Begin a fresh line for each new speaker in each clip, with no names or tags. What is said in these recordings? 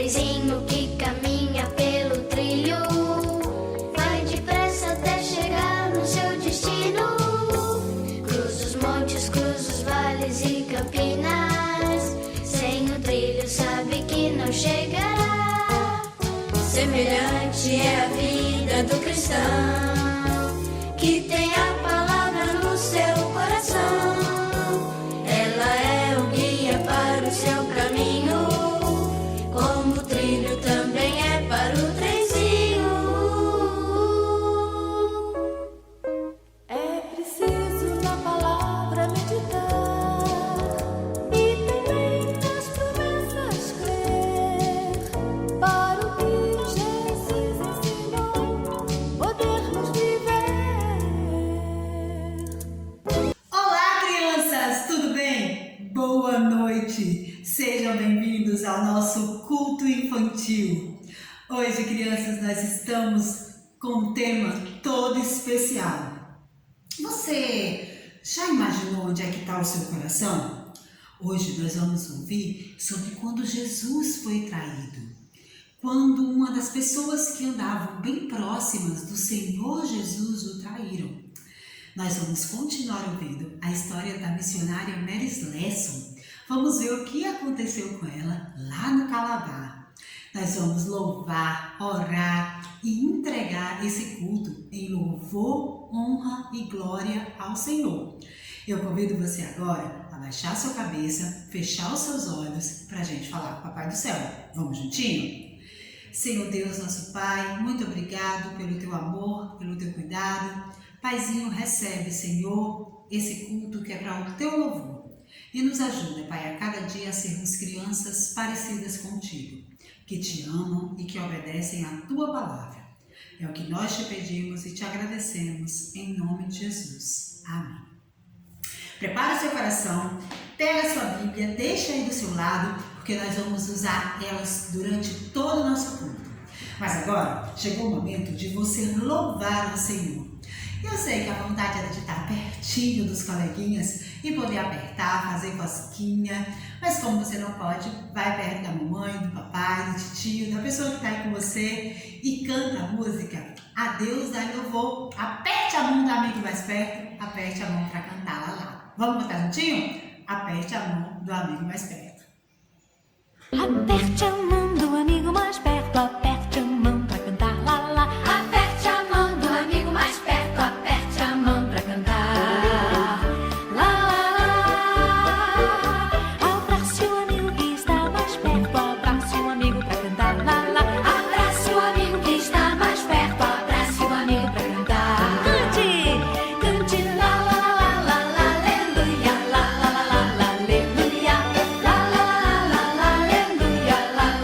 trenzinho que caminha pelo trilho vai depressa até chegar no seu destino. Cruza os montes, cruza os vales e campinas. Sem o trilho sabe que não chegará. Semelhante é a vida do cristão que tem a palavra no seu coração. Ela é o guia para o seu caminho, como o trilho também é para o trenzinho.
É preciso na palavra meditar e também nas promessas crer, para o que Jesus ensinou podermos viver.
Olá, crianças! Tudo bem? Boa noite! Sejam bem-vindos ao nosso culto infantil. Hoje, crianças, nós estamos com um tema todo especial. Você já imaginou onde é que está o seu coração? Hoje nós vamos ouvir sobre quando Jesus foi traído. Quando uma das pessoas que andavam bem próximas do Senhor Jesus o traíram. Nós vamos continuar ouvindo a história da missionária Mary Slessor. Vamos ver o que aconteceu com ela lá no Calabar. Nós vamos louvar, orar e entregar esse culto em louvor, honra e glória ao Senhor. Eu convido você agora a baixar sua cabeça, fechar os seus olhos para a gente falar com o Papai do Céu. Vamos juntinho? Senhor Deus, nosso Pai, muito obrigado pelo teu amor, pelo teu cuidado. Paizinho, recebe, Senhor, esse culto que é para o teu louvor. E nos ajuda, Pai, a cada dia a sermos crianças parecidas contigo, que te amam e que obedecem à tua palavra. É o que nós te pedimos e te agradecemos, em nome de Jesus. Amém. Prepara seu coração, pega a sua Bíblia, deixa aí do seu lado, porque nós vamos usar elas durante todo o nosso culto. Mas agora chegou o momento de você louvar ao Senhor. Eu sei que a vontade era de estar pertinho dos coleguinhas e poder apertar, fazer cosquinha, mas como você não pode, vai perto da mamãe, do papai, do titio, da pessoa que está aí com você e canta a música A Deus dá louvor. Aperte a mão do amigo mais perto, aperte a mão para cantar lá. Vamos cantar juntinho? Aperte a mão do amigo mais perto.
Aperte a mão do amigo mais perto, aperte a mão pra cantar lá lá.
Aperte a mão do amigo mais perto, aperte a mão pra cantar.
Lá lá lá. Abrace o amigo que está mais perto, abrace o amigo pra cantar lá lá.
Abrace o amigo que está mais perto, abrace o amigo pra cantar.
Cante, cante lá lá lá lá lá, aleluia, lá lá lá lá lá, aleluia, lá lá lá lá lá, aleluia, lá lá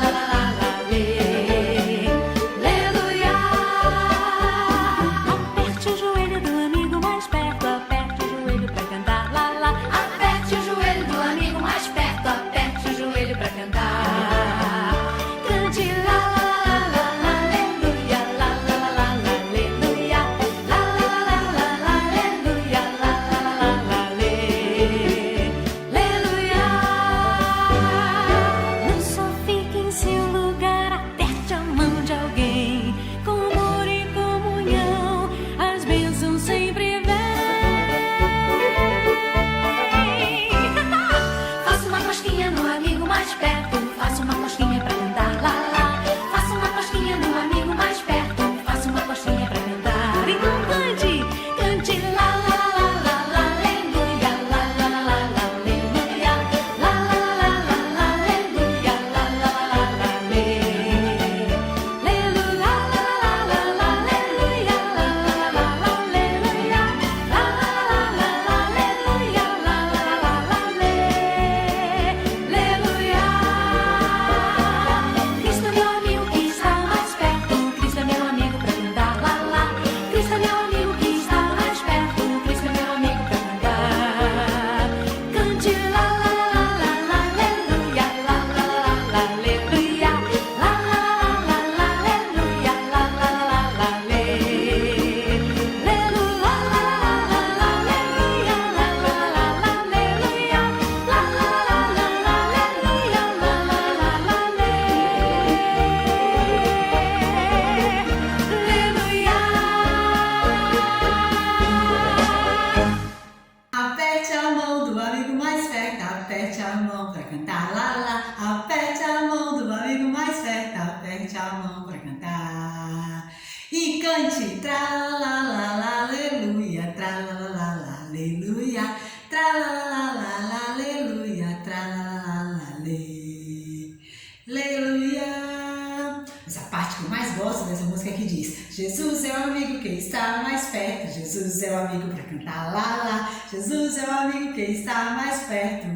aleluia. Mas a parte que eu mais gosto dessa música é que diz: Jesus é o amigo que está mais perto, Jesus é o amigo para cantar lá, lá. Jesus é o amigo que está mais perto,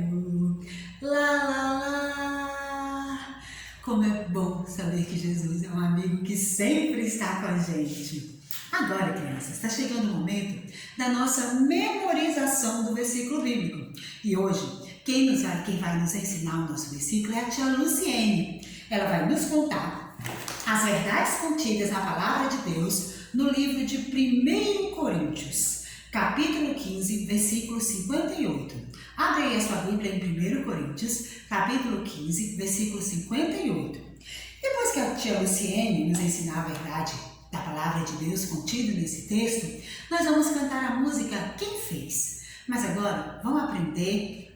lá, lá, lá. Como é bom saber que Jesus é um amigo que sempre está com a gente. Agora, crianças, está chegando o momento da nossa memorização do versículo bíblico. E hoje, quem vai nos ensinar o nosso versículo é a tia Luciene. Ela vai nos contar as verdades contidas na palavra de Deus no livro de 1 Coríntios, capítulo 15, versículo 58. Abre aí a sua Bíblia em 1 Coríntios, capítulo 15, versículo 58. Depois que a tia Luciene nos ensinar a verdade da palavra de Deus contida nesse texto, nós vamos cantar a música Quem Fez. Mas agora vamos aprender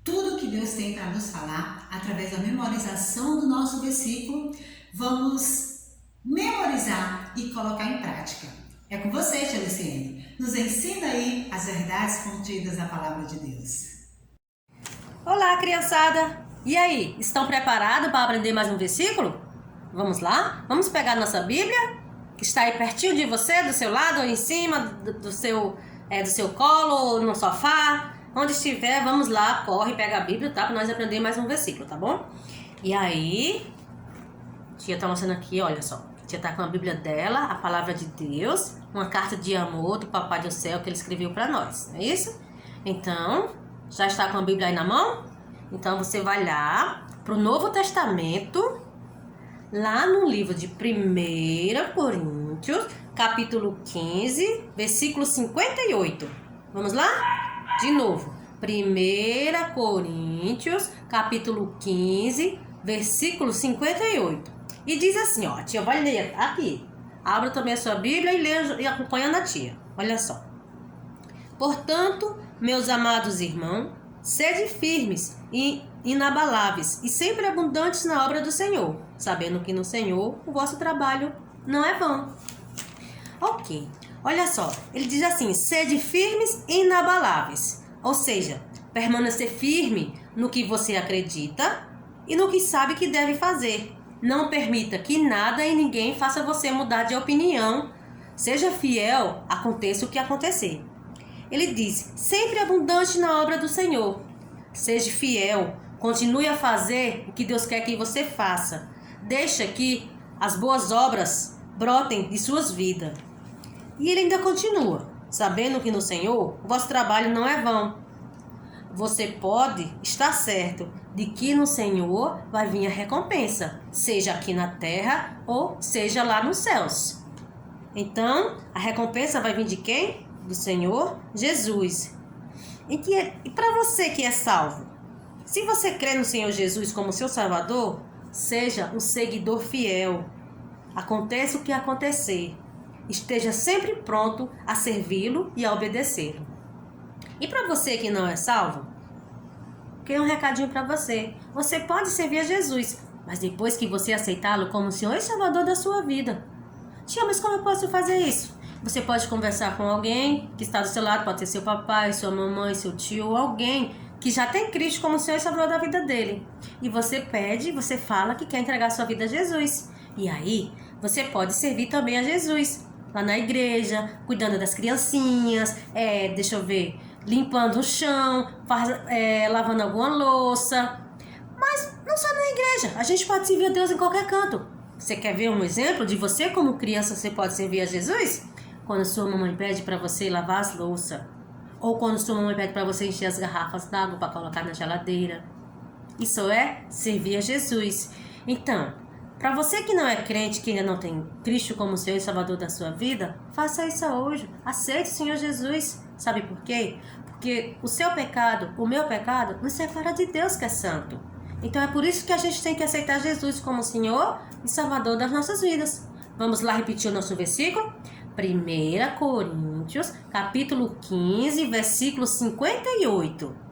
tudo que Deus tem para nos falar através da memorização do nosso versículo. Vamos memorizar e colocar em prática. É com você, tia Luciene. Nos ensina aí as verdades contidas na palavra de Deus.
Olá, criançada! E aí, estão preparados para aprender mais um versículo? Vamos lá? Vamos pegar nossa Bíblia, que está aí pertinho de você, do seu lado, ou em cima, do seu colo, ou no sofá. Onde estiver, vamos lá, corre, pega a Bíblia, tá? Para nós aprender mais um versículo, tá bom? E aí, tia tá mostrando aqui, olha só. Tia tá com a Bíblia dela, a palavra de Deus, uma carta de amor do Papai do Céu que ele escreveu para nós, não é isso? Então, já está com a Bíblia aí na mão? Então, você vai lá pro Novo Testamento, lá no livro de 1 Coríntios, capítulo 15, versículo 58. Vamos lá? De novo, 1 Coríntios, capítulo 15, versículo 58. E diz assim, ó, a tia vai ler aqui. Abra também a sua Bíblia e leia e acompanha a tia. Olha só. Portanto, meus amados irmãos, sede firmes e inabaláveis e sempre abundantes na obra do Senhor, sabendo que no Senhor o vosso trabalho não é vão. Ok. Olha só, ele diz assim, sede firmes e inabaláveis. Ou seja, permanecer firme no que você acredita e no que sabe que deve fazer. Não permita que nada e ninguém faça você mudar de opinião. Seja fiel, aconteça o que acontecer. Ele diz, sempre abundante na obra do Senhor. Seja fiel, continue a fazer o que Deus quer que você faça. Deixa que as boas obras brotem de suas vidas. E ele ainda continua, sabendo que no Senhor o vosso trabalho não é vão. Você pode estar certo de que no Senhor vai vir a recompensa, seja aqui na terra ou seja lá nos céus. Então, a recompensa vai vir de quem? Do Senhor Jesus. E para você que é salvo, se você crê no Senhor Jesus como seu Salvador, seja um seguidor fiel. Aconteça o que acontecer. Esteja sempre pronto a servi-lo e a obedecê-lo. E para você que não é salvo, tenho um recadinho para você. Você pode servir a Jesus, mas depois que você aceitá-lo como Senhor e Salvador da sua vida. Tia, mas como eu posso fazer isso? Você pode conversar com alguém que está do seu lado, pode ser seu papai, sua mamãe, seu tio, ou alguém que já tem Cristo como Senhor e Salvador da vida dele. E você pede, você fala que quer entregar sua vida a Jesus. E aí, você pode servir também a Jesus. Lá na igreja, cuidando das criancinhas, limpando o chão, lavando alguma louça. Mas não só na igreja, a gente pode servir a Deus em qualquer canto. Você quer ver um exemplo de você como criança, você pode servir a Jesus? Quando sua mamãe pede para você lavar as louças, ou quando sua mamãe pede para você encher as garrafas d'água para colocar na geladeira. Isso é servir a Jesus. Então, para você que não é crente, que ainda não tem Cristo como Senhor e Salvador da sua vida, faça isso hoje. Aceite o Senhor Jesus. Sabe por quê? Porque o seu pecado, o meu pecado, nos separa de Deus que é santo. Então é por isso que a gente tem que aceitar Jesus como Senhor e Salvador das nossas vidas. Vamos lá repetir o nosso versículo? 1 Coríntios, capítulo 15, versículo 58.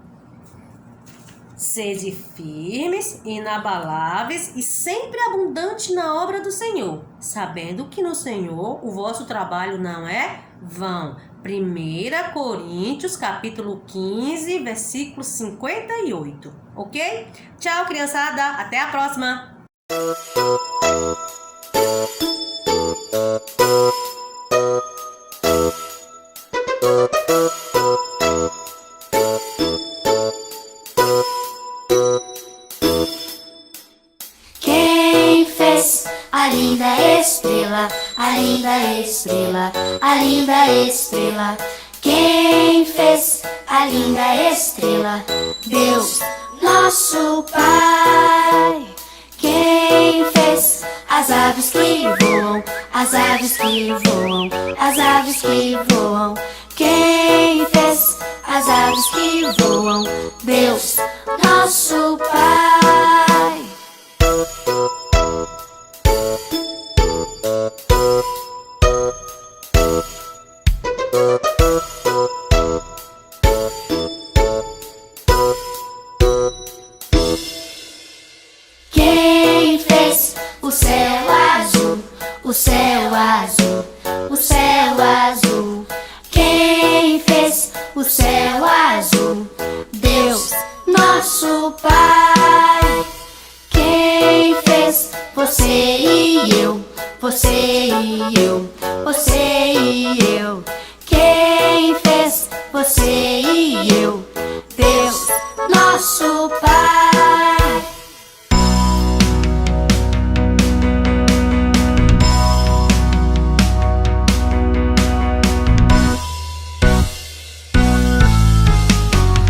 Sede firmes, inabaláveis e sempre abundante na obra do Senhor, sabendo que no Senhor o vosso trabalho não é vão. 1 Coríntios, capítulo 15, versículo 58. Ok? Tchau, criançada. Até a próxima.
Quem fez a linda estrela, a linda estrela, a linda estrela? Quem fez a linda estrela? Deus, nosso Pai. Quem fez as aves que voam, as aves que voam, as aves que voam? Quem fez as aves que voam? Deus, nosso Pai. Quem fez o céu azul, o céu azul, o céu azul? Quem fez o céu azul? Deus, nosso Pai. Quem fez você e eu, você e eu, você e eu? Quem fez você e eu? Deus, nosso Pai.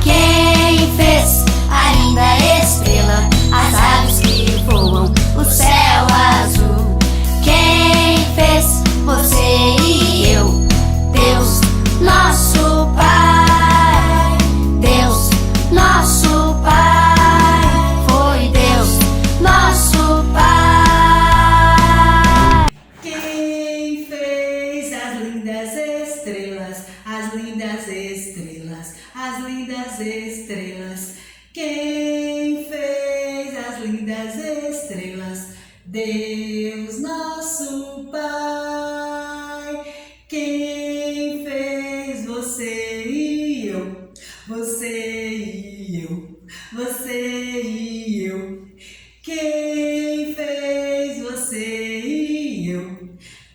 Quem fez a linda estrela, as aves que voam, o céu azul? Quem fez você e eu? Deus, nosso Pai. Deus, nosso Pai. Foi Deus, nosso Pai.
Quem fez as lindas estrelas, as lindas estrelas, as lindas estrelas? Quem fez as lindas estrelas? Deus, nosso Pai. Quem fez você e eu, você e eu, você e eu? Quem fez você e eu?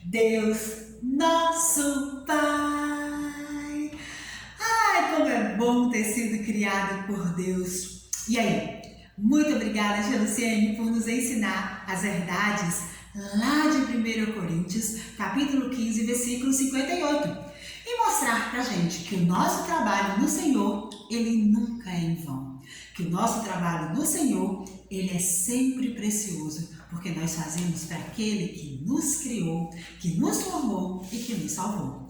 Deus, nosso Pai. Ai, como é bom ter sido criado por Deus. E aí, muito obrigada, Tia Luciene, por nos ensinar as verdades lá de 1 Coríntios, capítulo 15, versículo 58. E mostrar pra gente que o nosso trabalho no Senhor, ele nunca é em vão. Que o nosso trabalho no Senhor, ele é sempre precioso, porque nós fazemos para aquele que nos criou, que nos formou e que nos salvou.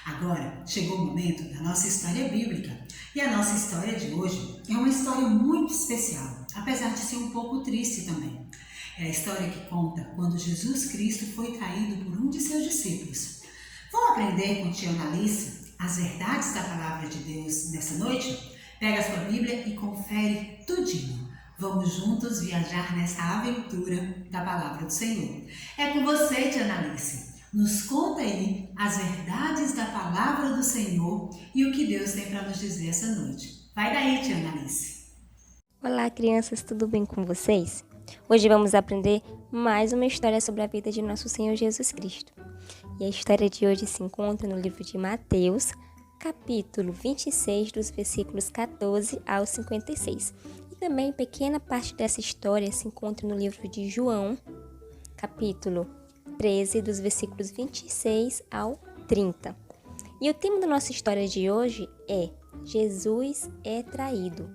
Agora, chegou o momento da nossa história bíblica. E a nossa história de hoje é uma história muito especial, apesar de ser um pouco triste também. É a história que conta quando Jesus Cristo foi traído por um de seus discípulos. Vamos aprender com tia Analice as verdades da palavra de Deus nessa noite? Pega a sua Bíblia e confere tudinho. Vamos juntos viajar nessa aventura da palavra do Senhor. É com você, tia Analice. Nos conta aí as verdades da palavra do Senhor e o que Deus tem para nos dizer essa noite. Vai daí, tia Analice.
Olá, crianças, tudo bem com vocês? Hoje vamos aprender mais uma história sobre a vida de nosso Senhor Jesus Cristo. E a história de hoje se encontra no livro de Mateus, capítulo 26, dos versículos 14 ao 56. E também pequena parte dessa história se encontra no livro de João, capítulo 13, dos versículos 26 ao 30. E o tema da nossa história de hoje é Jesus é traído.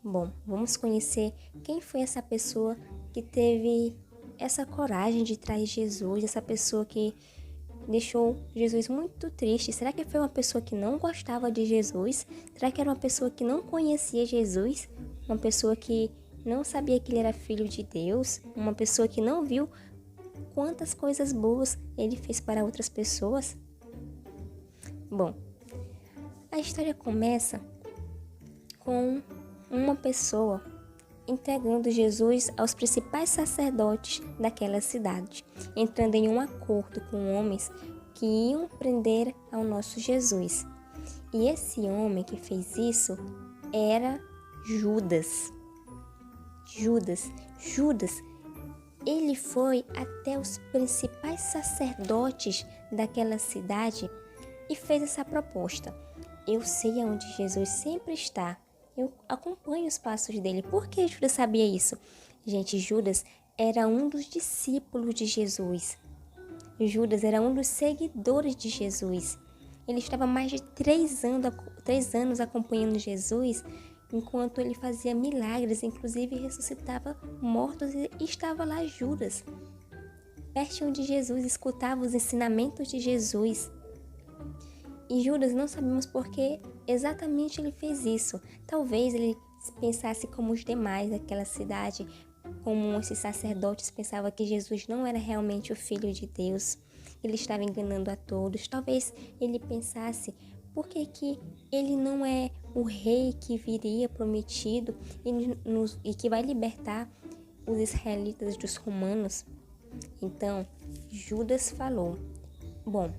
Bom, vamos conhecer quem foi essa pessoa que teve essa coragem de trair Jesus, essa pessoa que deixou Jesus muito triste. Será que foi uma pessoa que não gostava de Jesus? Será que era uma pessoa que não conhecia Jesus? Uma pessoa que não sabia que ele era filho de Deus? Uma pessoa que não viu quantas coisas boas ele fez para outras pessoas? Bom, a história começa com uma pessoa entregando Jesus aos principais sacerdotes daquela cidade, entrando em um acordo com homens que iam prender ao nosso Jesus. E esse homem que fez isso era Judas. Judas, ele foi até os principais sacerdotes daquela cidade e fez essa proposta. Eu sei aonde Jesus sempre está. Eu acompanho os passos dele. Por que Judas sabia isso? Gente, Judas era um dos discípulos de Jesus. Judas era um dos seguidores de Jesus. Ele estava mais de 3 anos acompanhando Jesus, enquanto ele fazia milagres, inclusive ressuscitava mortos, e estava lá Judas, pertinho de Jesus, escutava os ensinamentos de Jesus. E Judas, não sabemos por que exatamente ele fez isso. Talvez ele pensasse como os demais daquela cidade, como esses sacerdotes pensavam que Jesus não era realmente o Filho de Deus. Ele estava enganando a todos. Talvez ele pensasse, por que ele não é o rei que viria prometido e que vai libertar os israelitas dos romanos? Então, Judas falou, bom,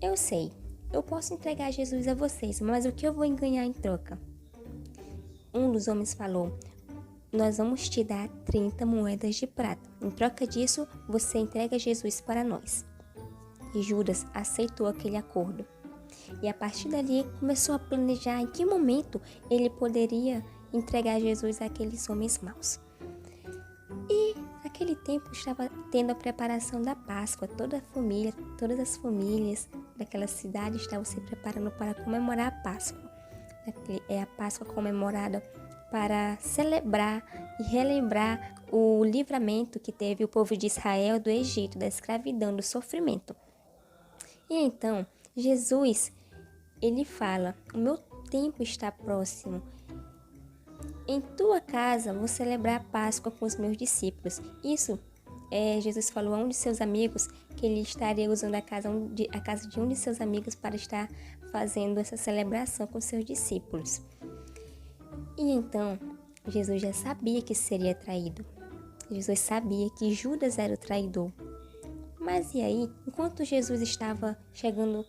eu sei, eu posso entregar Jesus a vocês, mas o que eu vou ganhar em troca? Um dos homens falou, nós vamos te dar 30 moedas de prata. Em troca disso, você entrega Jesus para nós. E Judas aceitou aquele acordo. E a partir dali, começou a planejar em que momento ele poderia entregar Jesus àqueles homens maus. E naquele tempo estava tendo a preparação da Páscoa. Todas as famílias daquela cidade estavam se preparando para comemorar a Páscoa. É a Páscoa comemorada para celebrar e relembrar o livramento que teve o povo de Israel do Egito, da escravidão, do sofrimento. E então, Jesus, ele fala, o meu tempo está próximo. Em tua casa vou celebrar a Páscoa com os meus discípulos. Isso, Jesus falou a um de seus amigos que ele estaria usando a casa de um de seus amigos para estar fazendo essa celebração com seus discípulos. E então, Jesus já sabia que seria traído. Jesus sabia que Judas era o traidor. Mas e aí, enquanto Jesus estava chegando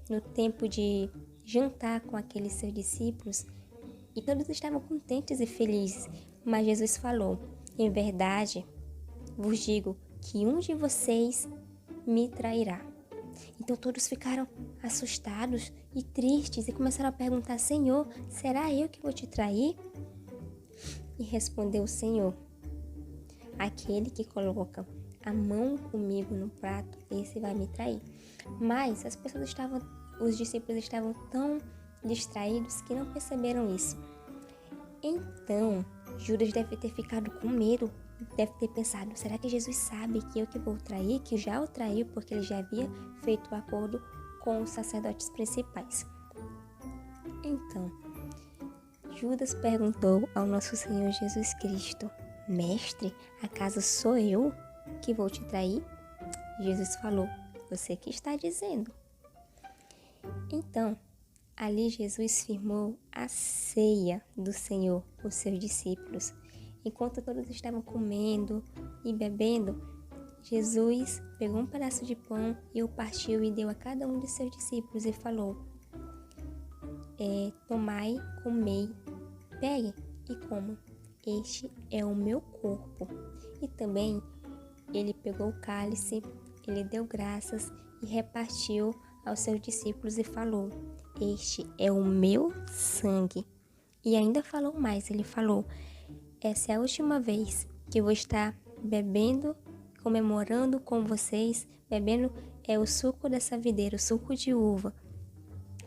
no tempo de jantar com aqueles seus discípulos, e todos estavam contentes e felizes, mas Jesus falou, em verdade, vos digo que um de vocês me trairá. Então todos ficaram assustados e tristes e começaram a perguntar, Senhor, será eu que vou te trair? E respondeu o Senhor, aquele que coloca a mão comigo no prato, esse vai me trair. Mas os discípulos estavam tão distraídos que não perceberam isso. Então, Judas deve ter ficado com medo, deve ter pensado, será que Jesus sabe que eu que vou trair, que já o traiu, porque ele já havia feito o acordo com os sacerdotes principais. Então, Judas perguntou ao nosso Senhor Jesus Cristo, Mestre, acaso sou eu que vou te trair? Jesus falou, você que está dizendo. Então, ali Jesus firmou a ceia do Senhor com seus discípulos. Enquanto todos estavam comendo e bebendo, Jesus pegou um pedaço de pão e o partiu e deu a cada um de seus discípulos e falou, tomai, comei, pegue e comam. Este é o meu corpo. E também ele pegou o cálice, ele deu graças e repartiu aos seus discípulos e falou, este é o meu sangue. E ainda falou mais, ele falou, essa é a última vez que eu vou estar bebendo, comemorando com vocês, bebendo o suco dessa videira, o suco de uva.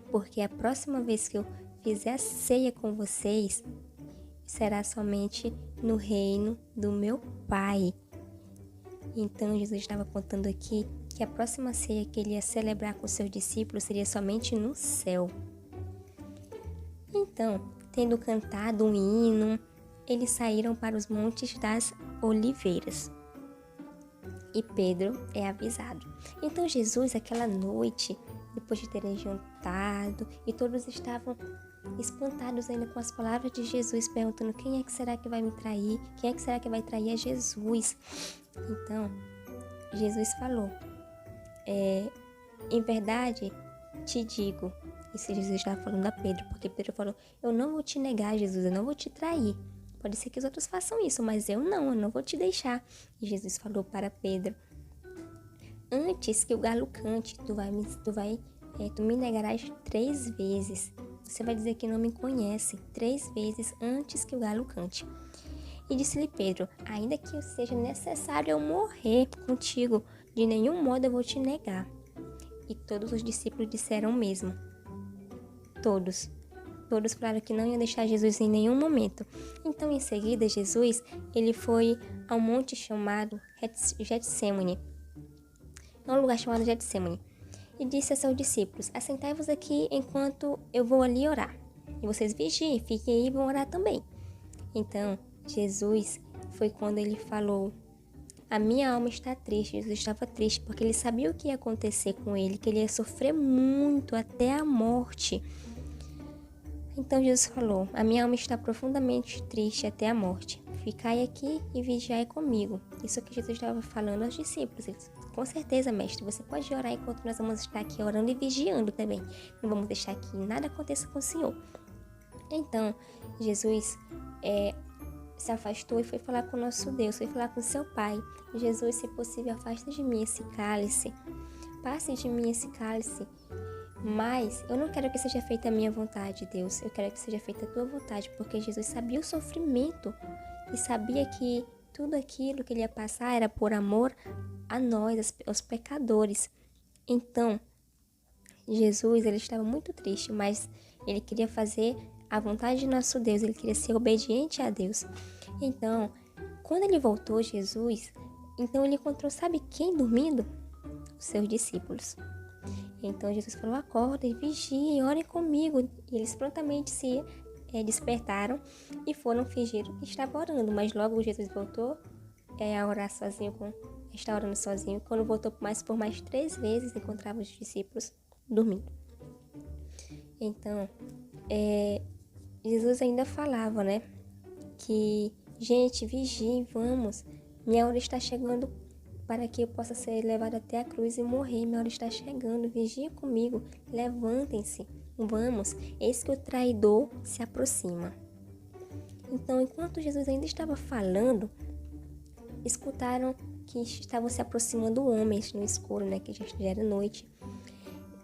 Porque a próxima vez que eu fizer a ceia com vocês, será somente no reino do meu Pai. Então Jesus estava contando aqui que a próxima ceia que ele ia celebrar com seus discípulos seria somente no céu. Então, tendo cantado um hino, eles saíram para os montes das oliveiras. E Pedro é avisado. Então Jesus, aquela noite, depois de terem jantado, e todos estavam espantados ainda com as palavras de Jesus, perguntando quem é que será que vai me trair? Quem é que será que vai trair? É Jesus. Então, Jesus falou, em verdade te digo, isso Jesus estava falando a Pedro, porque Pedro falou, eu não vou te negar, Jesus, eu não vou te trair. pode ser que os outros façam isso, mas eu não vou te deixar. E Jesus falou para Pedro: antes que o galo cante, tu me negarás 3 vezes. Você vai dizer que não me conhece 3 vezes antes que o galo cante. E disse-lhe Pedro: ainda que seja necessário eu morrer contigo, de nenhum modo eu vou te negar. E todos os discípulos disseram o mesmo. Todos falaram que não iam deixar Jesus em nenhum momento. Então, em seguida, Jesus, ele foi ao monte chamado Getsêmani. É um lugar chamado Getsêmani. E disse a seus discípulos: assentai-vos aqui enquanto eu vou ali orar. E vocês vigiem, fiquem aí e vão orar também. Então, Jesus foi quando ele falou: a minha alma está triste. Jesus estava triste porque ele sabia o que ia acontecer com ele, que ele ia sofrer muito até a morte. Então Jesus falou: a minha alma está profundamente triste até a morte. Ficai aqui e vigiai comigo. Isso que Jesus estava falando aos discípulos. Ele disse: com certeza, mestre, você pode orar enquanto nós vamos estar aqui orando e vigiando também. Não vamos deixar que nada aconteça com o Senhor. Então, Jesus se afastou e foi falar com o nosso Deus, foi falar com seu Pai. Jesus, se possível, afasta de mim esse cálice. Passe de mim esse cálice. Mas eu não quero que seja feita a minha vontade, Deus. Eu quero que seja feita a tua vontade, porque Jesus sabia o sofrimento e sabia que tudo aquilo que ele ia passar era por amor a nós, aos pecadores. Então, Jesus, ele estava muito triste, mas ele queria fazer a vontade de nosso Deus, ele queria ser obediente a Deus. Então, quando ele voltou, Jesus, então ele encontrou, sabe quem dormindo? Os seus discípulos. Então Jesus falou: acorda e vigiem, orem comigo. E eles prontamente se despertaram e foram fingir que estavam orando. Mas logo Jesus voltou a orar sozinho, está orando sozinho. Quando voltou por mais 3 vezes, encontrava os discípulos dormindo. Então, Jesus ainda falava, né? Que, gente, vigiem, vamos. Minha hora está chegando para que eu possa ser levado até a cruz e morrer. Minha hora está chegando, vigia comigo, levantem-se, vamos, eis que o traidor se aproxima. Então, enquanto Jesus ainda estava falando, escutaram que estavam se aproximando homens no escuro, né, que já era noite,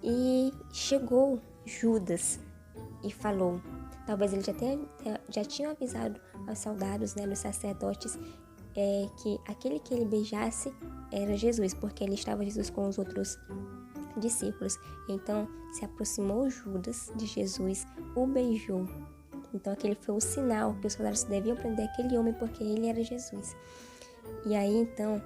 e chegou Judas e falou, talvez ele já tinha avisado aos soldados, né, dos sacerdotes, que aquele que ele beijasse era Jesus, porque ele estava Jesus com os outros discípulos. Então se aproximou Judas de Jesus, o beijou. Então aquele foi o sinal que os soldados deviam prender aquele homem, porque ele era Jesus. E aí então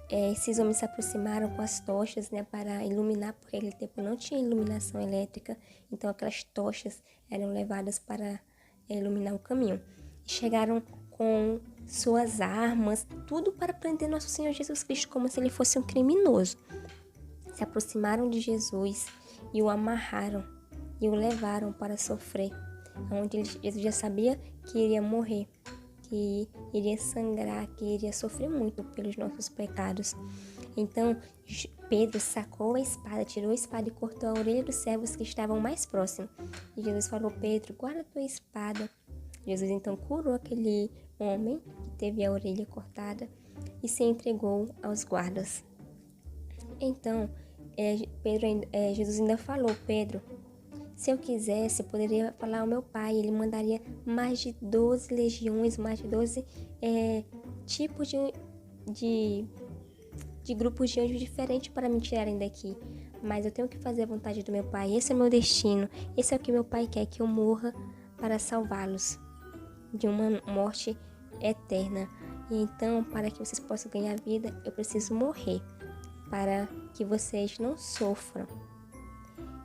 esses homens se aproximaram com as tochas, né, para iluminar, porque naquele tempo não tinha iluminação elétrica. Então aquelas tochas eram levadas para iluminar o caminho. E chegaram com suas armas, tudo para prender nosso Senhor Jesus Cristo, como se ele fosse um criminoso. Se aproximaram de Jesus e o amarraram e o levaram para sofrer, onde Jesus já sabia que iria morrer, que iria sangrar, que iria sofrer muito pelos nossos pecados. Então Pedro sacou a espada, tirou a espada e cortou a orelha dos servos que estavam mais próximos. E Jesus falou: Pedro, guarda a tua espada. Jesus então curou aquele homem que teve a orelha cortada e se entregou aos guardas. Então, Jesus ainda falou: Pedro, se eu quisesse, eu poderia falar ao meu pai, ele mandaria mais de 12 legiões, mais de 12 tipos de grupos de anjos diferentes para me tirarem daqui. Mas eu tenho que fazer a vontade do meu pai, esse é o meu destino, esse é o que meu pai quer, que eu morra para salvá-los de uma morte eterna. E então, para que vocês possam ganhar vida, eu preciso morrer, para que vocês não sofram,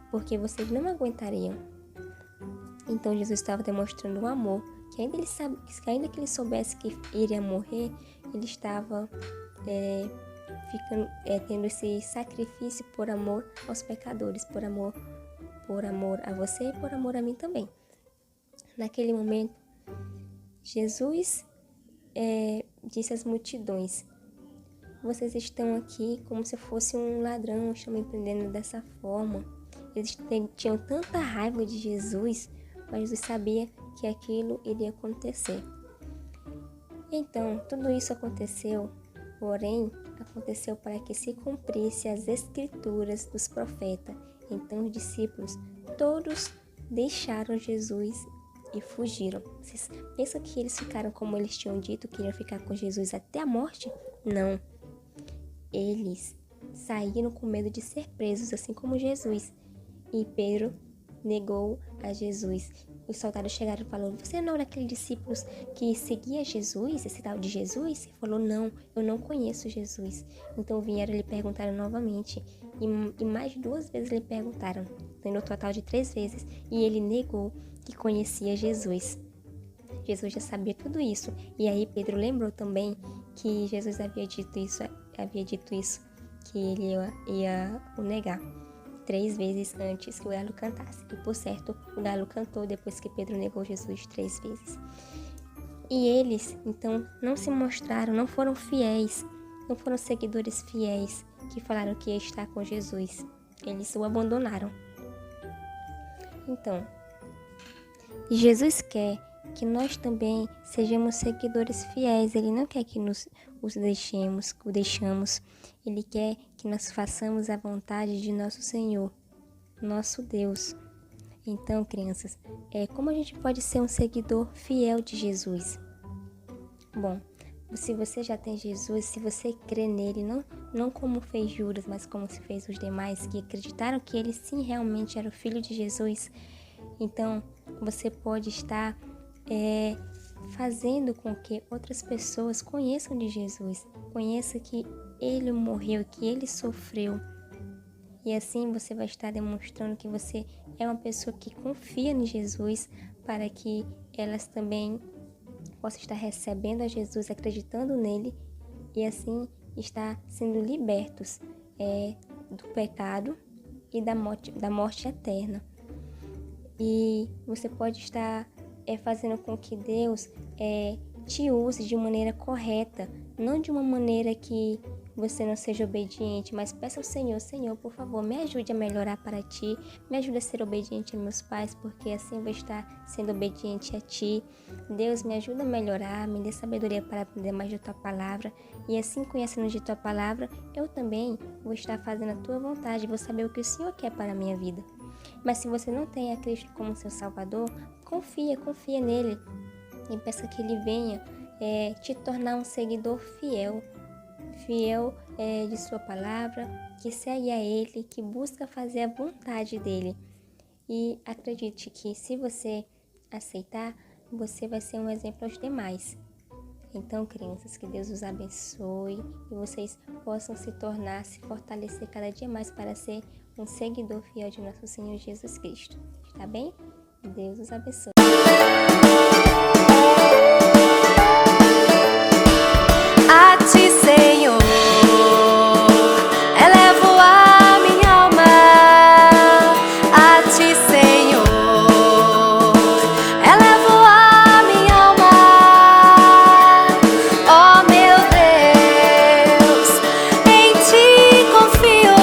porque vocês não aguentariam. Então Jesus estava demonstrando o amor, que ainda que ele soubesse que iria morrer, ele estava tendo esse sacrifício por amor aos pecadores, por amor a você e por amor a mim também. Naquele momento, Jesus disse às multidões: vocês estão aqui como se fosse um ladrão, estão me prendendo dessa forma. Eles tinham tanta raiva de Jesus, mas Jesus sabia que aquilo iria acontecer. Então, tudo isso aconteceu, porém, aconteceu para que se cumprisse as escrituras dos profetas. Então, os discípulos todos deixaram Jesus e fugiram. Vocês pensam que eles ficaram como eles tinham dito, que iriam ficar com Jesus até a morte? Não. Eles saíram com medo de ser presos, assim como Jesus. E Pedro negou a Jesus. Os soldados chegaram e falaram: você não era aquele discípulo que seguia Jesus, esse tal de Jesus? Ele falou: não, eu não conheço Jesus. Então vieram e lhe perguntaram novamente. E mais 2 vezes lhe perguntaram. Então, no total de 3 vezes. E ele negou que conhecia Jesus. Jesus já sabia tudo isso. E aí Pedro lembrou também que Jesus havia dito isso, que ele ia o negar 3 vezes antes que o galo cantasse. E por certo, o galo cantou depois que Pedro negou Jesus 3 vezes. E eles, então, não se mostraram, não foram fiéis, não foram seguidores fiéis que falaram que ia estar com Jesus. Eles o abandonaram. Então, Jesus quer que nós também sejamos seguidores fiéis. Ele não quer que o deixamos. Ele quer que nós façamos a vontade de nosso Senhor, nosso Deus. Então, crianças, como a gente pode ser um seguidor fiel de Jesus? Bom, se você já tem Jesus, se você crê nele, não como fez Judas, mas como se fez os demais, que acreditaram que ele sim realmente era o Filho de Jesus, então você pode estar fazendo com que outras pessoas conheçam de Jesus, conheçam que ele morreu, que ele sofreu. E assim você vai estar demonstrando que você é uma pessoa que confia em Jesus, para que elas também possam estar recebendo a Jesus, acreditando nele, e assim estar sendo libertos do pecado e da morte eterna. E você pode estar fazendo com que Deus te use de maneira correta, não de uma maneira que você não seja obediente, mas peça ao Senhor: Senhor, por favor, me ajude a melhorar para ti, me ajude a ser obediente a meus pais, porque assim eu vou estar sendo obediente a ti. Deus, me ajuda a melhorar, me dê sabedoria para aprender mais de tua palavra, e assim, conhecendo de tua palavra, eu também vou estar fazendo a tua vontade, vou saber o que o Senhor quer para a minha vida. Mas se você não tem a Cristo como seu Salvador, confia nele e peça que ele venha te tornar um seguidor fiel de sua palavra, que segue a ele, que busca fazer a vontade dele. E acredite que se você aceitar, você vai ser um exemplo aos demais. Então, crianças, que Deus os abençoe e vocês possam se fortalecer cada dia mais para ser um seguidor fiel de nosso Senhor Jesus Cristo. Está bem? Deus os abençoe.
A ti, Senhor, elevo a minha alma. A ti, Senhor, elevo a minha alma. Oh, meu Deus, em ti confio.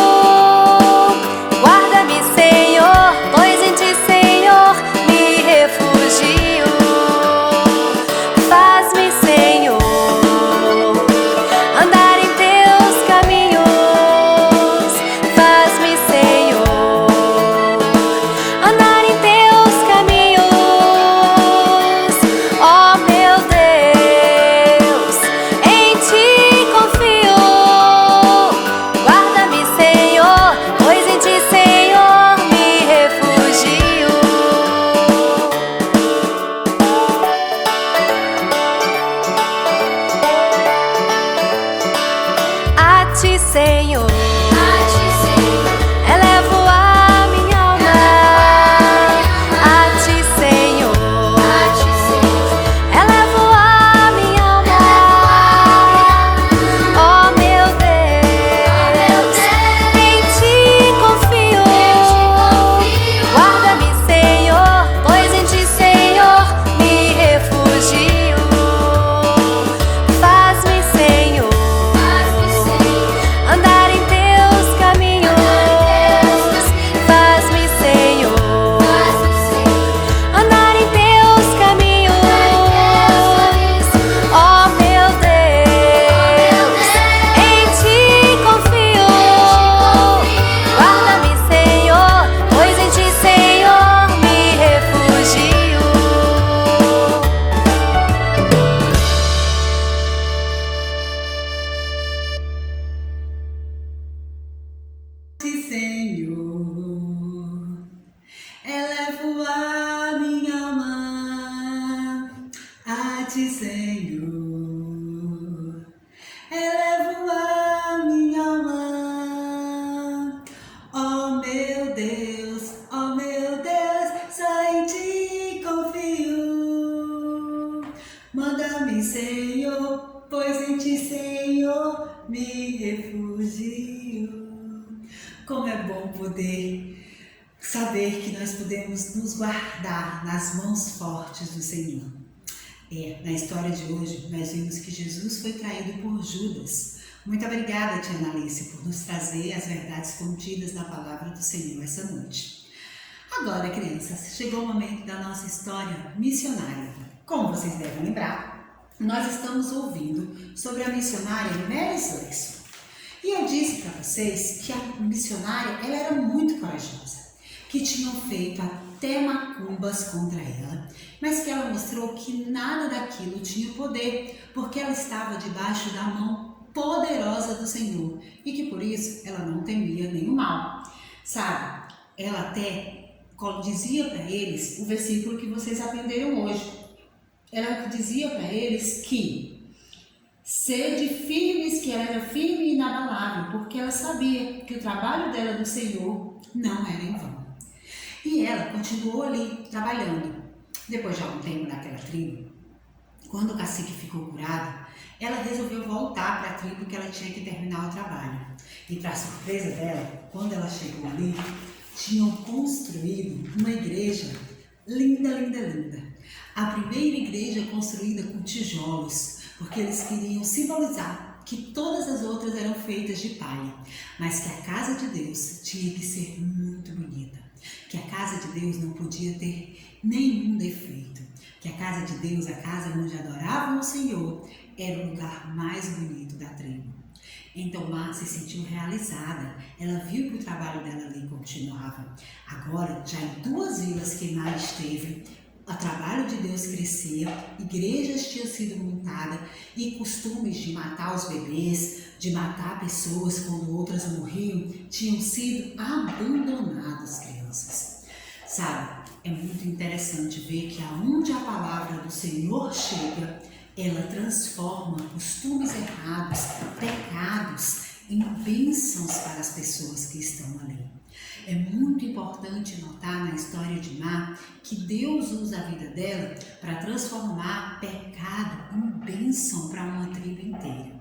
Guarda-me, Senhor, pois em ti, Senhor, me refugio.
Senhor. Elevo a minha alma a Ti, Senhor. Elevo a minha alma, ó meu Deus, só em Ti confio. Manda-me, Senhor, pois em Ti, Senhor, me refugio. Como é bom poder saber que nós podemos nos guardar nas mãos fortes do Senhor. Na história de hoje, nós vimos que Jesus foi traído por Judas. Muito obrigada, tia Analice, por nos trazer as verdades contidas na palavra do Senhor essa noite. Agora, crianças, chegou o momento da nossa história missionária. Como vocês devem lembrar, nós estamos ouvindo sobre a missionária Mary Slessor. E eu disse para vocês que a missionária ela era muito corajosa, que tinham feito até macumbas contra ela, mas que ela mostrou que nada daquilo tinha poder, porque ela estava debaixo da mão poderosa do Senhor e que por isso ela não temia nenhum mal. Sabe, ela até dizia para eles o versículo que vocês aprenderam hoje. Ela dizia para eles que sede firmes, que ela era firme e inabalável, porque ela sabia que o trabalho dela do Senhor não era em vão. E ela continuou ali trabalhando. Depois de algum tempo naquela tribo, quando o cacique ficou curado, ela resolveu voltar para a tribo que ela tinha que terminar o trabalho. E para surpresa dela, quando ela chegou ali, tinham construído uma igreja linda, linda, linda. A primeira igreja construída com tijolos, porque eles queriam simbolizar que todas as outras eram feitas de palha, mas que a casa de Deus tinha que ser muito bonita, que a casa de Deus não podia ter nenhum defeito, que a casa de Deus, a casa onde adoravam o Senhor, era o lugar mais bonito da tribo. Então Má se sentiu realizada, ela viu que o trabalho dela ali continuava. Agora, já em 2 vilas que Má esteve, o trabalho de Deus crescia, igrejas tinham sido montadas e costumes de matar os bebês, de matar pessoas quando outras morriam, tinham sido abandonados, crianças. Sabe, é muito interessante ver que aonde a palavra do Senhor chega, ela transforma costumes errados, pecados, em bênçãos para as pessoas que estão ali. É muito importante notar na história de Má que Deus usa a vida dela para transformar pecado em bênção para uma tribo inteira.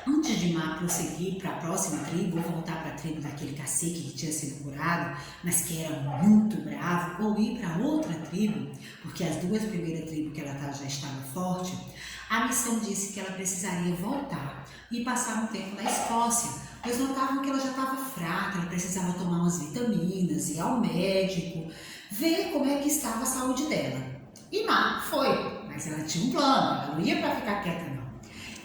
Antes de Má prosseguir para a próxima tribo, ou voltar para a tribo daquele cacique que tinha sido curado, mas que era muito bravo, ou ir para outra tribo, porque as 2 primeiras tribos que ela já estava forte, a missão disse que ela precisaria voltar e passar um tempo na Escócia, pois notavam que ela já estava fraca, ela precisava tomar umas vitaminas, ir ao médico, ver como é que estava a saúde dela. E Má foi, mas ela tinha um plano, ela não ia para ficar quieta não.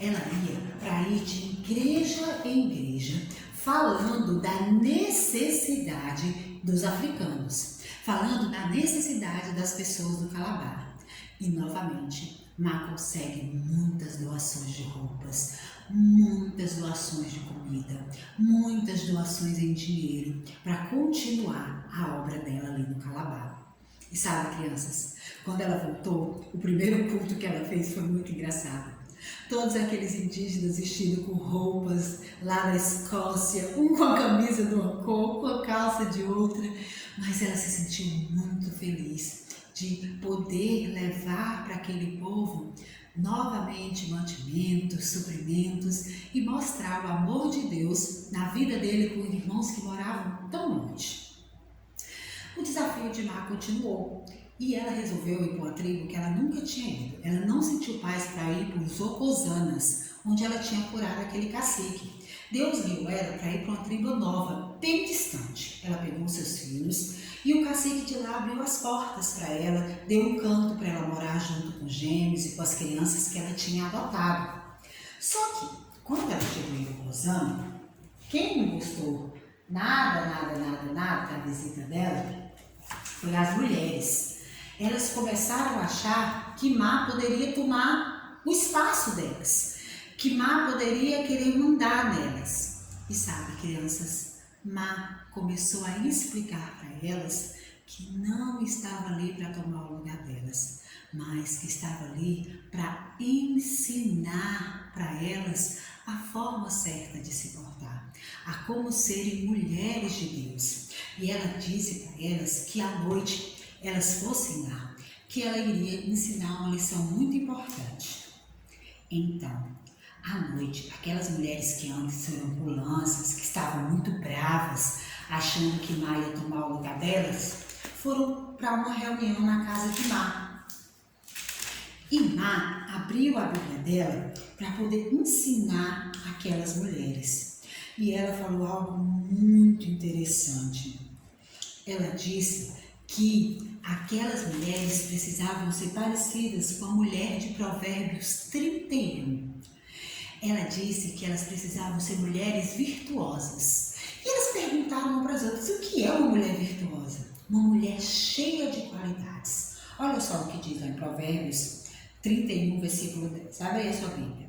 Ela ia para ir de igreja em igreja, falando da necessidade dos africanos, falando da necessidade das pessoas do Calabar. E novamente, Má consegue muitas doações de roupas, muitas doações de comida, muitas doações em dinheiro para continuar a obra dela ali no Calabar. E sabe, crianças, quando ela voltou, o primeiro culto que ela fez foi muito engraçado. Todos aqueles indígenas vestidos com roupas lá na Escócia, um com a camisa de uma cor, com a calça de outra, mas ela se sentiu muito feliz de poder levar para aquele povo novamente mantimentos, suprimentos e mostrar o amor de Deus na vida dele com irmãos que moravam tão longe. O desafio de Má continuou. E ela resolveu ir para uma tribo que ela nunca tinha ido. Ela não sentiu paz para ir para os Ocosanas, onde ela tinha curado aquele cacique. Deus guiou ela para ir para uma tribo nova, bem distante. Ela pegou seus filhos e o cacique de lá abriu as portas para ela, deu um canto para ela morar junto com os gêmeos e com as crianças que ela tinha adotado. Só que, quando ela chegou em Ocosana, quem não gostou nada da visita dela foi as mulheres. Elas começaram a achar que Má poderia tomar o espaço delas, que Má poderia querer mandar nelas. E sabe, crianças, Má começou a explicar para elas que não estava ali para tomar o lugar delas, mas que estava ali para ensinar para elas a forma certa de se portar, a como serem mulheres de Deus. E ela disse para elas que à noite elas fossem lá, que ela iria ensinar uma lição muito importante. Então, à noite, aquelas mulheres que antes eram ambulâncias, que estavam muito bravas, achando que Má ia tomar o lugar delas, foram para uma reunião na casa de Má. E Má abriu a Bíblia dela para poder ensinar aquelas mulheres. E ela falou algo muito interessante. Ela disse que aquelas mulheres precisavam ser parecidas com a mulher de Provérbios 31. Ela disse que elas precisavam ser mulheres virtuosas. E elas perguntaram uma para as outras: o que é uma mulher virtuosa? Uma mulher cheia de qualidades. Olha só o que diz lá em Provérbios 31, versículo 10. Abre aí a sua Bíblia.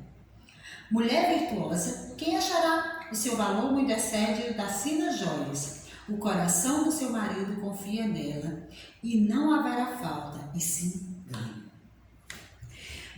Mulher virtuosa, quem achará? O seu valor muito excede das finas joias. O coração do seu marido confia nela e não haverá falta, e sim ganho.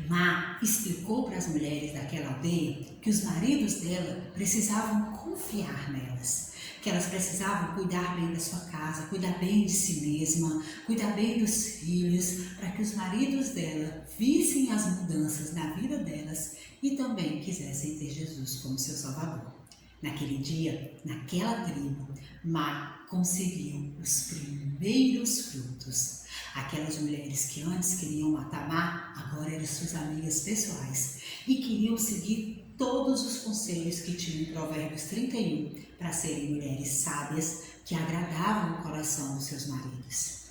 Má explicou para as mulheres daquela aldeia que os maridos dela precisavam confiar nelas, que elas precisavam cuidar bem da sua casa, cuidar bem de si mesma, cuidar bem dos filhos, para que os maridos dela vissem as mudanças na vida delas e também quisessem ter Jesus como seu Salvador. Naquele dia, naquela tribo, Má conseguiu os primeiros frutos. Aquelas mulheres que antes queriam matar Má, agora eram suas amigas pessoais e queriam seguir todos os conselhos que tinham em Provérbios 31 para serem mulheres sábias que agradavam o coração dos seus maridos.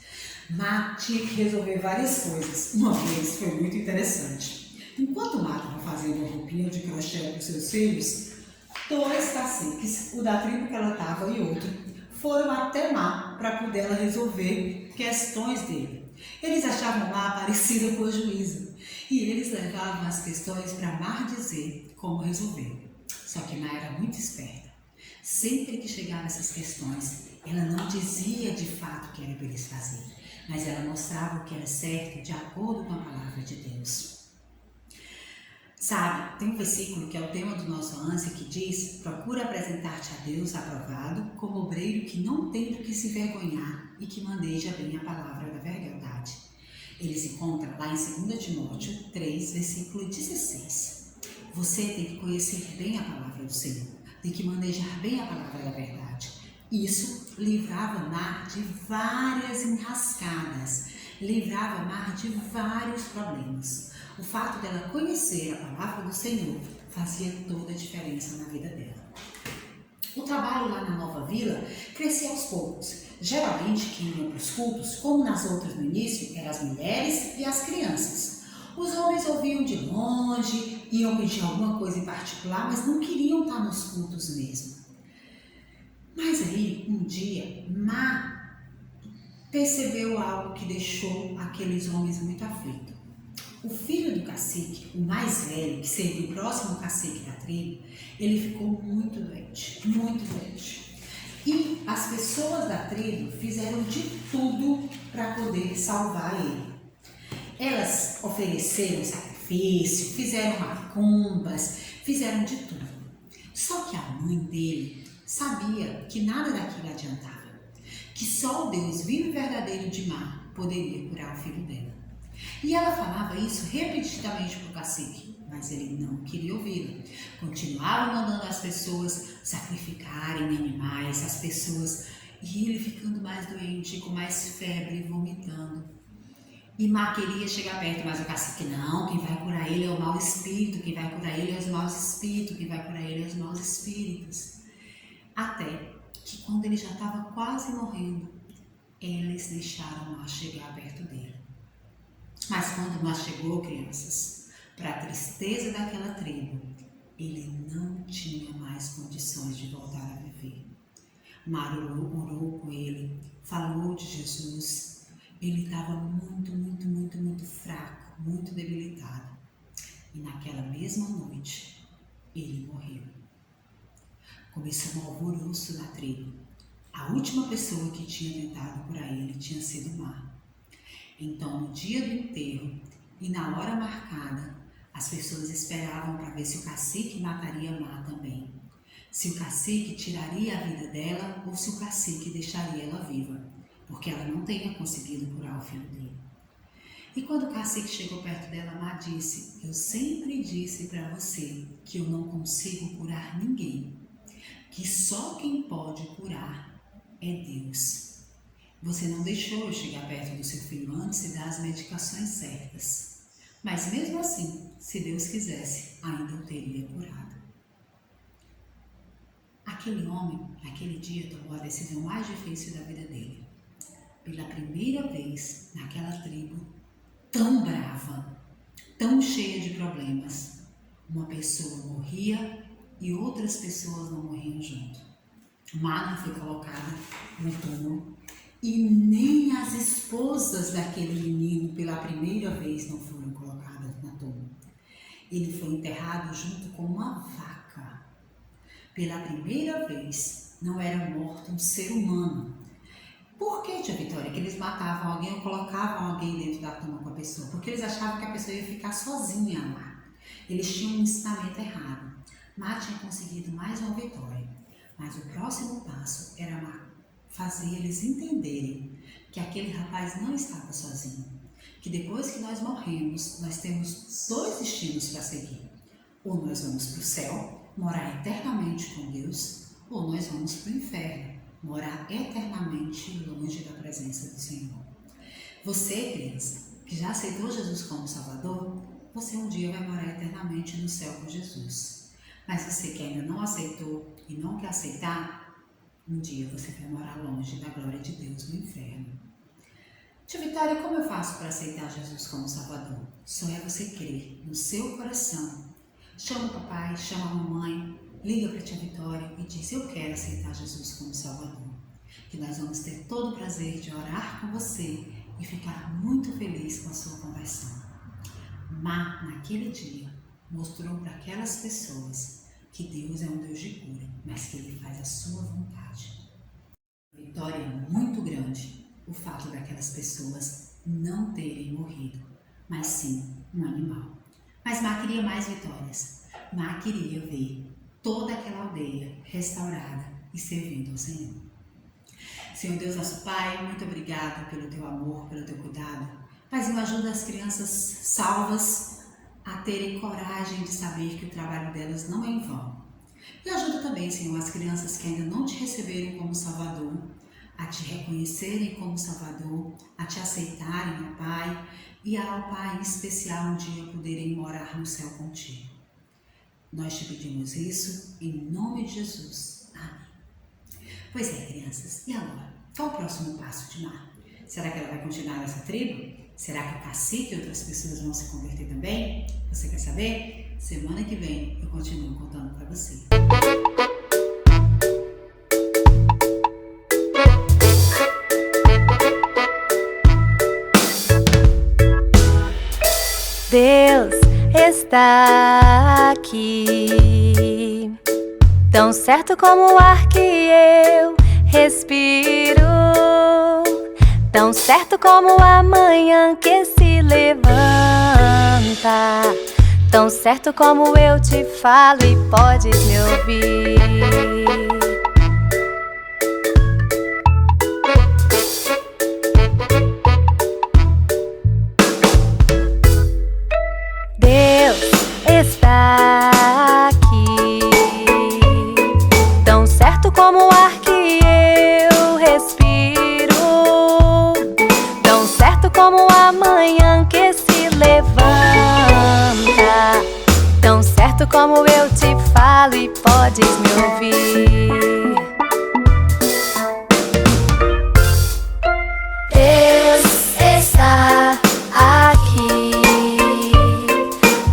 Má tinha que resolver várias coisas. Uma vez foi muito interessante. Enquanto Má estava fazendo uma roupinha de crochê para os seus filhos, 2 caciques, o da tribo que ela estava e outro, foram até Má para poder ela resolver questões dele. Eles achavam Má parecida com a juíza e eles levavam as questões para Má dizer como resolver. Só que Má era muito esperta. Sempre que chegavam essas questões, ela não dizia de fato o que era para eles fazerem, mas ela mostrava o que era certo de acordo com a palavra de Deus. Sabe, tem um versículo que é o tema do nosso ânsia que diz: procura apresentar-te a Deus aprovado, como obreiro que não tem do que se vergonhar e que maneja bem a palavra da verdade. Ele se encontra lá em 2 Timóteo 3, versículo 16. Você tem que conhecer bem a palavra do Senhor, tem que manejar bem a palavra da verdade. Isso livrava Má de várias enrascadas, livrava Má de vários problemas. O fato dela conhecer a palavra do Senhor fazia toda a diferença na vida dela. O trabalho lá na Nova Vila crescia aos poucos. Geralmente quem ia para os cultos, como nas outras no início, eram as mulheres e as crianças. Os homens ouviam de longe, iam pedir alguma coisa em particular, mas não queriam estar nos cultos mesmo. Mas aí, um dia, Má percebeu algo que deixou aqueles homens muito aflitos. O filho do cacique, o mais velho, que seria o próximo cacique da tribo, ele ficou muito doente, muito doente. E as pessoas da tribo fizeram de tudo para poder salvar ele. Elas ofereceram sacrifício, fizeram macumbas, fizeram de tudo. Só que a mãe dele sabia que nada daquilo adiantava, que só o Deus vivo e verdadeiro de Má poderia curar o filho dela. E ela falava isso repetidamente para o cacique, mas ele não queria ouvi-la. Continuava mandando as pessoas sacrificarem animais, as pessoas, e ele ficando mais doente, com mais febre, vomitando. E Má queria chegar perto, mas o cacique não, quem vai curar ele é o mau espírito, quem vai curar ele é os maus espíritos, quem vai curar ele é os maus espíritos. Até que quando ele já estava quase morrendo, eles deixaram Má chegar perto dele. Mas quando Má chegou, crianças, para a tristeza daquela tribo, ele não tinha mais condições de voltar a viver. Má orou com ele, falou de Jesus. Ele estava muito fraco, muito debilitado. E naquela mesma noite, ele morreu. Começou um alvoroço na tribo. A última pessoa que tinha tentado curar ele tinha sido Má. Então, no dia do enterro e na hora marcada, as pessoas esperavam para ver se o cacique mataria Má também. Se o cacique tiraria a vida dela ou se o cacique deixaria ela viva, porque ela não tinha conseguido curar o filho dele. E quando o cacique chegou perto dela, Má disse: eu sempre disse para você que eu não consigo curar ninguém, que só quem pode curar é Deus. Você não deixou eu chegar perto do seu filho antes e dar as medicações certas. Mas mesmo assim, se Deus quisesse, ainda o teria curado. Aquele homem, naquele dia, tomou a decisão mais difícil da vida dele. Pela primeira vez naquela tribo, tão brava, tão cheia de problemas, uma pessoa morria e outras pessoas não morriam junto. Má não foi colocada no túmulo e nem as esposas daquele menino pela primeira vez não foram colocadas na túmulo. Ele foi enterrado junto com uma vaca. Pela primeira vez não era morto um ser humano. Por que, tia Vitória, que eles matavam alguém ou colocavam alguém dentro da tumba com a pessoa? Porque eles achavam que a pessoa ia ficar sozinha lá. Eles tinham um ensinamento errado. Má tinha conseguido mais uma vitória, mas o próximo passo era fazer eles entenderem que aquele rapaz não estava sozinho. Que depois que nós morremos, nós temos dois destinos para seguir. Ou nós vamos para o céu, morar eternamente com Deus, ou nós vamos para o inferno, morar eternamente longe da presença do Senhor. Você, criança, que já aceitou Jesus como Salvador, você um dia vai morar eternamente no céu com Jesus. Mas você que ainda não aceitou e não quer aceitar, um dia você vai morar longe da glória de Deus no inferno. Tia Vitória, como eu faço para aceitar Jesus como Salvador? Só é você crer no seu coração. Chama o papai, chama a mamãe, liga para a tia Vitória e diz: eu quero aceitar Jesus como Salvador. Que nós vamos ter todo o prazer de orar com você e ficar muito feliz com a sua conversão. Má, naquele dia, mostrou para aquelas pessoas que Deus é um Deus de cura, mas que Ele faz a sua vontade. Vitória é muito grande o fato daquelas pessoas não terem morrido, mas sim um animal. Mas Má queria mais vitórias. Má queria ver toda aquela aldeia restaurada e servindo ao Senhor. Senhor Deus, nosso Pai, muito obrigado pelo Teu amor, pelo Teu cuidado. Paizinho, ajuda as crianças salvas a terem coragem de saber que o trabalho delas não é em vão. E ajuda também, Senhor, as crianças que ainda não Te receberam como Salvador, a Te reconhecerem como Salvador, a Te aceitarem, ó Pai, e ao Pai em especial um dia poderem morar no céu contigo. Nós Te pedimos isso em nome de Jesus. Amém. Pois é, crianças, e agora? Qual o próximo passo de Má? Será que ela vai continuar nessa tribo? Será que o cacique e outras pessoas vão se converter também? Você quer saber? Semana que vem eu continuo contando para você.
Deus está aqui, tão certo como o ar que eu respiro, tão certo como a manhã que se levanta, tão certo como eu te falo e podes me ouvir. Está aqui, tão certo como o ar que eu respiro, tão certo como a manhã que se levanta, tão certo como eu te falo e podes me ouvir. Deus está aqui,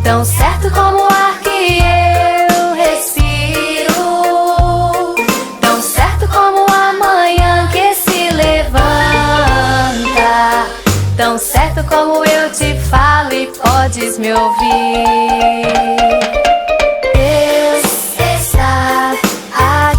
tão certo como o ar que eu respiro, tão certo como a manhã que se levanta, tão certo como eu te falo e podes me ouvir. Deus está aqui.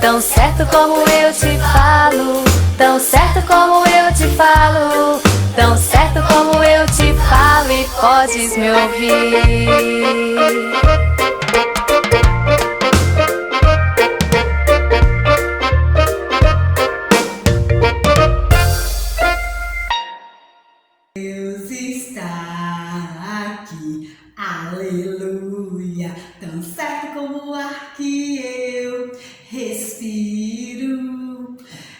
Tão certo como eu te falo, tão certo como eu te falo, tão certo como eu te falo e podes me ouvir.
Deus está aqui, aleluia, tão certo como o ar que eu respiro.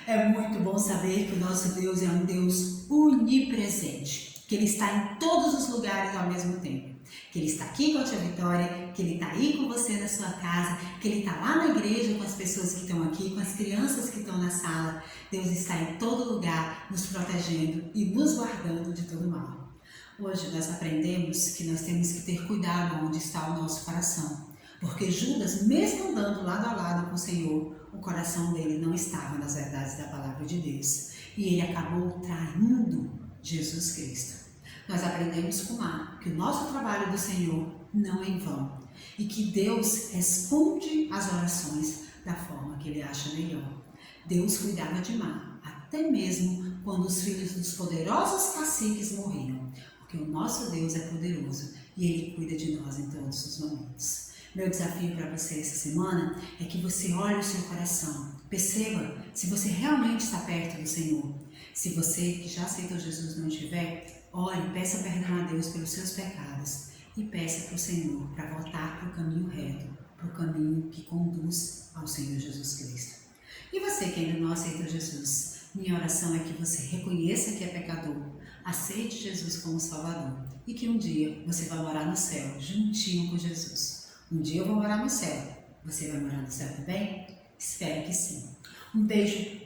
É muito bom saber que o nosso Deus é um Deus onipresente, que Ele está em todos os lugares ao mesmo tempo. Que Ele está aqui com a tia Vitória, que Ele está aí com você na sua casa, que Ele está lá na igreja com as pessoas que estão aqui, com as crianças que estão na sala. Deus está em todo lugar, nos protegendo e nos guardando de todo mal. Hoje nós aprendemos que nós temos que ter cuidado onde está o nosso coração, porque Judas, mesmo andando lado a lado com o Senhor, o coração dele não estava nas verdades da palavra de Deus e ele acabou traindo Jesus Cristo. Nós aprendemos com Mar que o nosso trabalho do Senhor não é em vão e que Deus responde às orações da forma que Ele acha melhor. Deus cuidava de Mar, até mesmo quando os filhos dos poderosos caciques morriam, porque o nosso Deus é poderoso e Ele cuida de nós em todos os momentos. Meu desafio para você essa semana é que você olhe o seu coração, perceba se você realmente está perto do Senhor. Se você que já aceitou Jesus não estiver, ore, peça perdão a Deus pelos seus pecados e peça para o Senhor para voltar para o caminho reto, para o caminho que conduz ao Senhor Jesus Cristo. E você que ainda não aceitou Jesus, minha oração é que você reconheça que é pecador, aceite Jesus como Salvador e que um dia você vai morar no céu, juntinho com Jesus. Um dia eu vou morar no céu, você vai morar no céu também? Espero que sim. Um beijo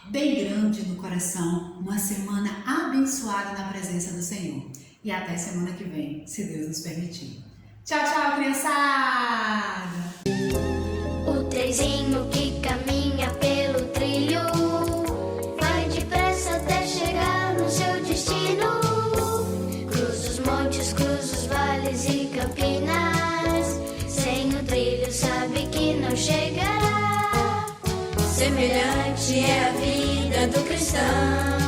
bem grande no coração, uma semana abençoada na presença do Senhor. E até semana que vem, se Deus nos permitir. Tchau, tchau, criançada!
O trenzinho que caminha pelo trilho vai depressa até chegar no seu destino. Cruza os montes, cruza os vales e campinas. Sem o trilho sabe que não chegará. Semelhante é a vida do cristão.